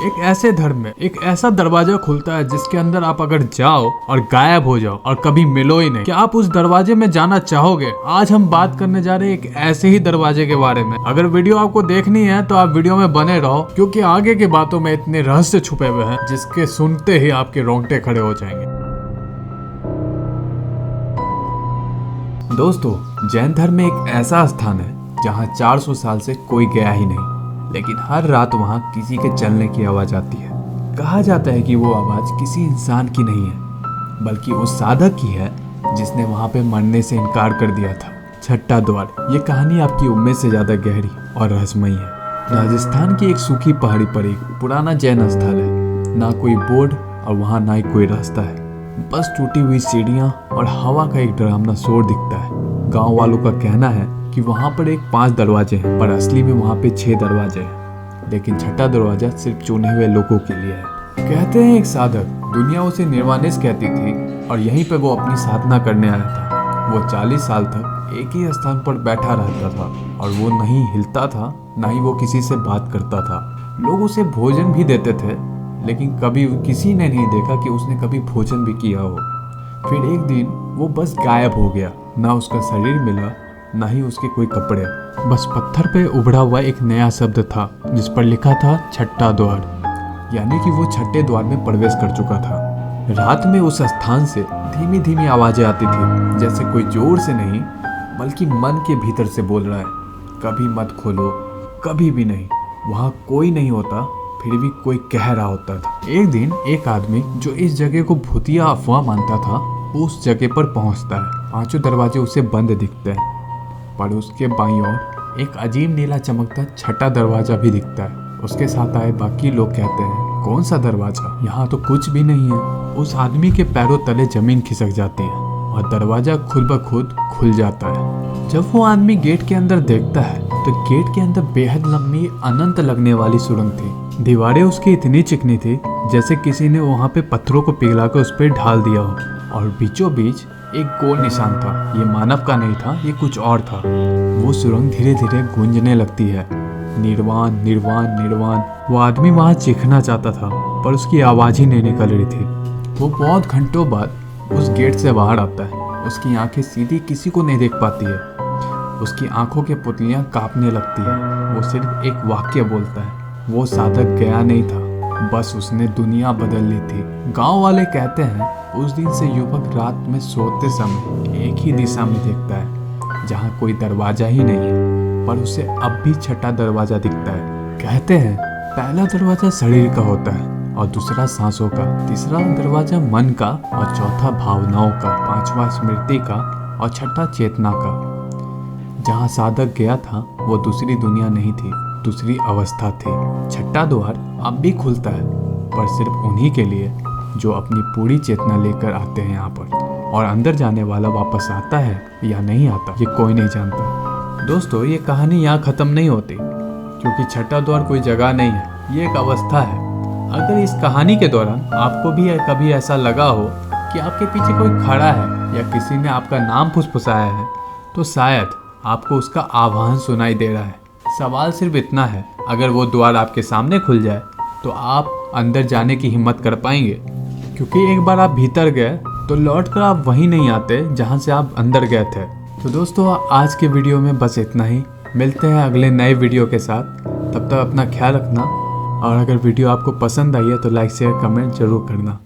एक ऐसे धर्म में एक ऐसा दरवाजा खुलता है जिसके अंदर आप अगर जाओ और गायब हो जाओ और कभी मिलो ही नहीं, क्या आप उस दरवाजे में जाना चाहोगे? आज हम बात करने जा रहे हैं एक ऐसे ही दरवाजे के बारे में। अगर वीडियो आपको देखनी है तो आप वीडियो में बने रहो, क्योंकि आगे की बातों में इतने रहस्य छुपे हुए हैं जिसके सुनते ही आपके रोंगटे खड़े हो जाएंगे। दोस्तों, जैन धर्म में एक ऐसा स्थान है जहाँ 400 साल से कोई गया ही नहीं, लेकिन हर रात वहाँ किसी के चलने की आवाज आती है। कहा जाता है कि वो आवाज किसी इंसान की नहीं है, बल्कि उस साधक की है जिसने वहाँ पे मरने से इनकार कर दिया था। छठा द्वार। ये कहानी आपकी उम्मीद से ज्यादा गहरी और रहस्यमयी है। राजस्थान की एक सूखी पहाड़ी पर एक पुराना जैन स्थल है। ना कोई बोर्ड और वहाँ ना ही कोई रास्ता है, बस टूटी हुई सीढ़ियाँ और हवा का एक डरावना शोर दिखता है। गाँव वालों का कहना है कि वहाँ पर एक 5 दरवाजे हैं, पर असली में वहाँ पे 6 दरवाजे हैं, लेकिन छठा दरवाजा सिर्फ चुने हुए लोगों के लिए है। कहते हैं एक साधक, दुनिया उसे निर्वाणेश कहती थी और यहीं पे वो अपनी साधना करने आया था। वो 40 साल तक एक ही स्थान पर बैठा रहता था और वो नहीं हिलता था, ना ही वो किसी से बात करता था। लोग उसे भोजन भी देते थे, लेकिन कभी किसी ने नहीं देखा कि उसने कभी भोजन भी किया हो। फिर एक दिन वो बस गायब हो गया। ना उसका शरीर मिला, ना ही उसके कोई कपड़े। बस पत्थर पे उभरा हुआ एक नया शब्द था जिस पर लिखा था छठा द्वार, यानी कि वो छठे द्वार में प्रवेश कर चुका था। रात में उस स्थान से धीमी धीमी आवाजें आती थी, जैसे कोई जोर से नहीं बल्कि मन के भीतर से बोल रहा है, कभी मत खोलो, कभी भी नहीं। वहाँ कोई नहीं होता, फिर भी कोई कह रहा होता था। एक दिन एक आदमी जो इस जगह को भूतिया अफवाह मानता था, वो उस जगह पर पहुंचता है। 5 दरवाजे उसे बंद दिखते हैं, पर उसके बाईं ओर एक अजीब नीला चमकता छठा दरवाजा भी दिखता है। उसके साथ आए बाकी लोग कहते हैं, कौन सा दरवाजा, यहाँ तो कुछ भी नहीं है। उस आदमी के पैरों तले जमीन खिसक जाती है और दरवाजा खुद ब खुद खुल जाता है। जब वो आदमी गेट के अंदर देखता है तो गेट के अंदर बेहद लंबी अनंत लगने वाली सुरंग थी। दीवारें उसकी इतनी चिकनी थी जैसे किसी ने वहाँ पे पत्थरों को पिघलाकर उस पर ढाल दिया हो, और बीचों बीच एक गोल निशान था। ये मानव का नहीं था, ये कुछ और था। वो सुरंग धीरे धीरे गूंजने लगती है, निर्वाण निर्वाण निर्वाण। वो आदमी वहाँ चीखना चाहता था, पर उसकी आवाज ही नहीं निकल रही थी। वो बहुत घंटों बाद उस गेट से बाहर आता है। उसकी आंखें सीधी किसी को नहीं देख पाती है। उसकी आंखों के पुतलियां कांपने लगती है। वो सिर्फ एक वाक्य बोलता है, वो साधक गया नहीं था, बस उसने दुनिया बदल ली थी। गांव वाले कहते हैं उस दिन से युवक रात में सोते समय एक ही दिशा में देखता है, जहां कोई दरवाजा ही नहीं है, पर उसे अब भी छठा दरवाजा दिखता है। कहते हैं पहला दरवाजा शरीर का होता है, और दूसरा सांसों का, तीसरा दरवाजा मन का, और चौथा भावनाओं का, पांचवा स्मृति का, और छठा चेतना का। जहाँ साधक गया था वो दूसरी दुनिया नहीं थी, दूसरी अवस्था थी। छठा द्वार अब भी खुलता है, पर सिर्फ उन्हीं के लिए जो अपनी पूरी चेतना लेकर आते हैं यहाँ पर। और अंदर जाने वाला वापस आता है या नहीं आता, ये कोई नहीं जानता। दोस्तों, ये कहानी यहाँ खत्म नहीं होती, क्योंकि छठा द्वार कोई जगह नहीं है, ये एक अवस्था है। अगर इस कहानी के दौरान आपको भी कभी ऐसा लगा हो कि आपके पीछे कोई खड़ा है या किसी ने आपका नाम फुसफुसाया है, तो शायद आपको उसका आह्वान सुनाई दे रहा है। सवाल सिर्फ इतना है, अगर वो द्वार आपके सामने खुल जाए तो आप अंदर जाने की हिम्मत कर पाएंगे? क्योंकि एक बार आप भीतर गए तो लौट कर आप वहीं नहीं आते जहां से आप अंदर गए थे। तो दोस्तों, आज के वीडियो में बस इतना ही। मिलते हैं अगले नए वीडियो के साथ। तब तक अपना ख्याल रखना, और अगर वीडियो आपको पसंद आई है तो लाइक शेयर कमेंट जरूर करना।